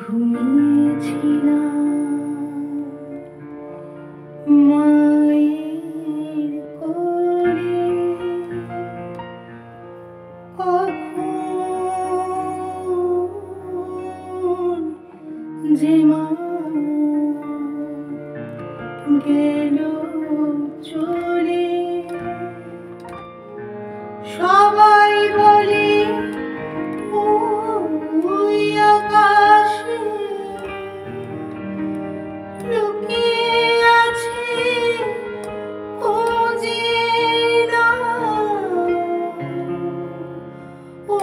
ঘুমিয়েছিলাম মায়ের কোলে, কখন যে মা গেল চলে। সবাই বলে ওই আকাশে লুকিয়ে আছে খোঁজে না। ও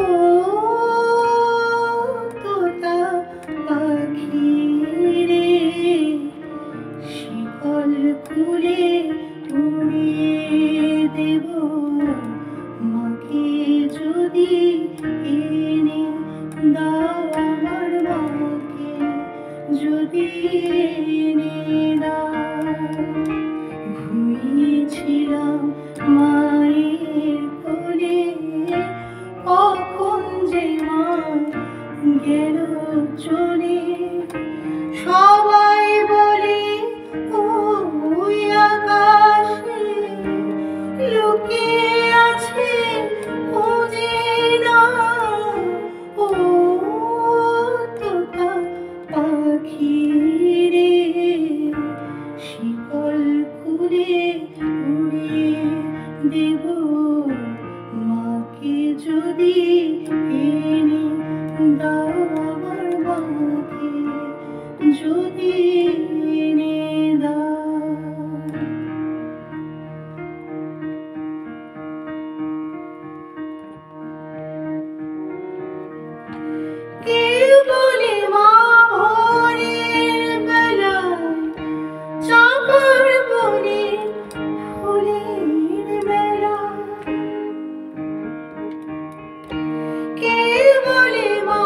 তোতা পাখি রে, শিকল খুলে উড়িয়ে দেব মাকে যদি এনে দাও, আমার মাকে যদি এনে দাও। ঘুমিয়েছিলাম মায়ের কোলে, কখন যে মা গেল চলে। সবাই বলে ওই আকাশে লুকিয়ে আছে খোঁজে না। ও তোতা পাখি রে, শিকল খুলে উড়িয়ে দেব মাকে যদি এনে দাও, আমার মাকে যদি এনে দাও। কেউ বলে মা ভোরের বেলায় চাঁপার বনে ফুলের মেলা। কেউ বলে মা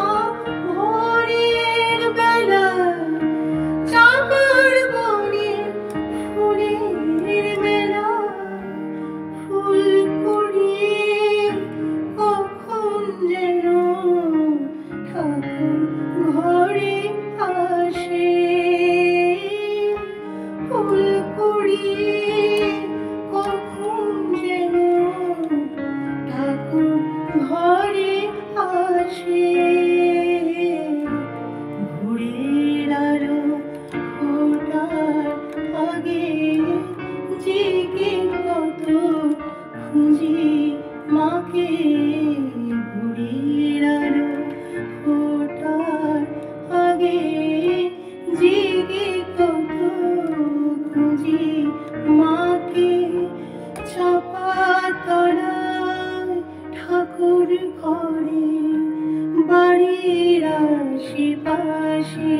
ভোরের বেলায় চাঁপার বনে ফুলের মেলা। ফুল কুড়িয়ে কখন যেন ঠাকুর ঘরে আসে। ফুল কুড়িয়ে কখন যেন ঠাকুর ঘরে আসে। ভোরের আলো ফোটার আগে জেগে কত খুঁজি মাকে। ভোরের আলো ফোটার আগে জেগে কত খুঁজি মাকে। চাপা তলায় ঠাকুর ঘরে বাড়ির আশেপাশে।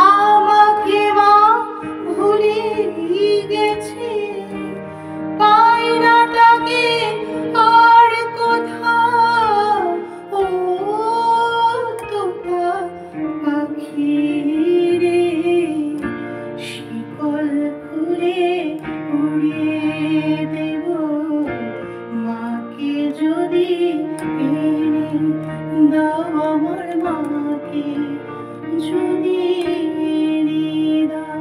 আমাকে মা ভুলে গেছে, পাই না তাকে আর কোথাও। ও তোতা পাখি রে, শিকল খুলে উড়িয়ে দেব মাকে যদি এনে দাও, আমার মাকে যদি এনে দাও।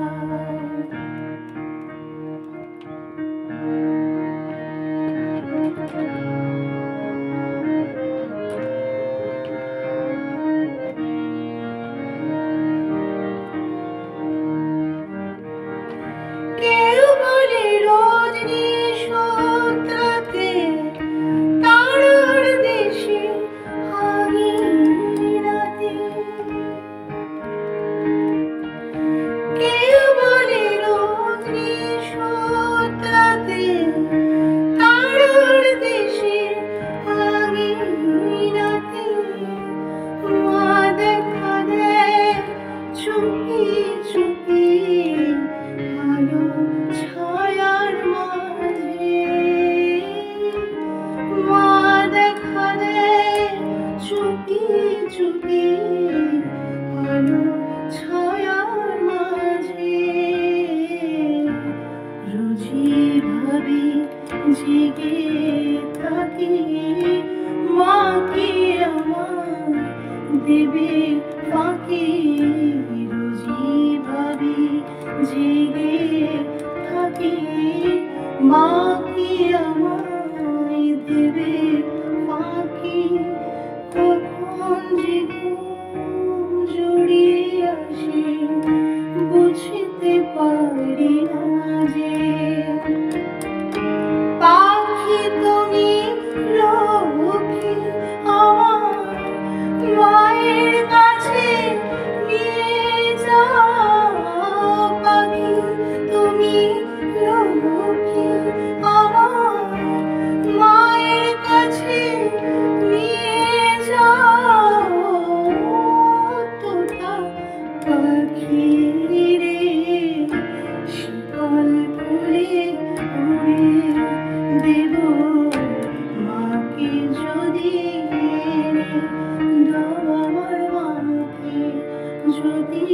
কেউ বলে রজনী সূত্রাতে তারার দেশে আগের রাতে। দেবে ফাঁকি রোজই ভাবি জেগে থাকি মা কি আমায় দেবে ফাঁকি কখন যে ঘুম জড়িয়ে আসে বুঝতে পারি না যে পাখি তুমি লক্ষ্মী আমার মায়ের কাছে নিয়ে যাও পাখি তুমি লক্ষ্মী আমার মায়ের কাছে নিয়ে যাও তোতা পাখি রে শিকল খুলে উড়ে দেব মাকে যদি এনে দাও আমার মাকে যদি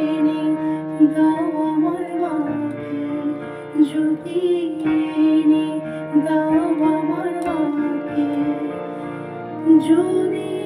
এনে দাও আমার মাকে যদি এনে দাও আমার মাকে যদি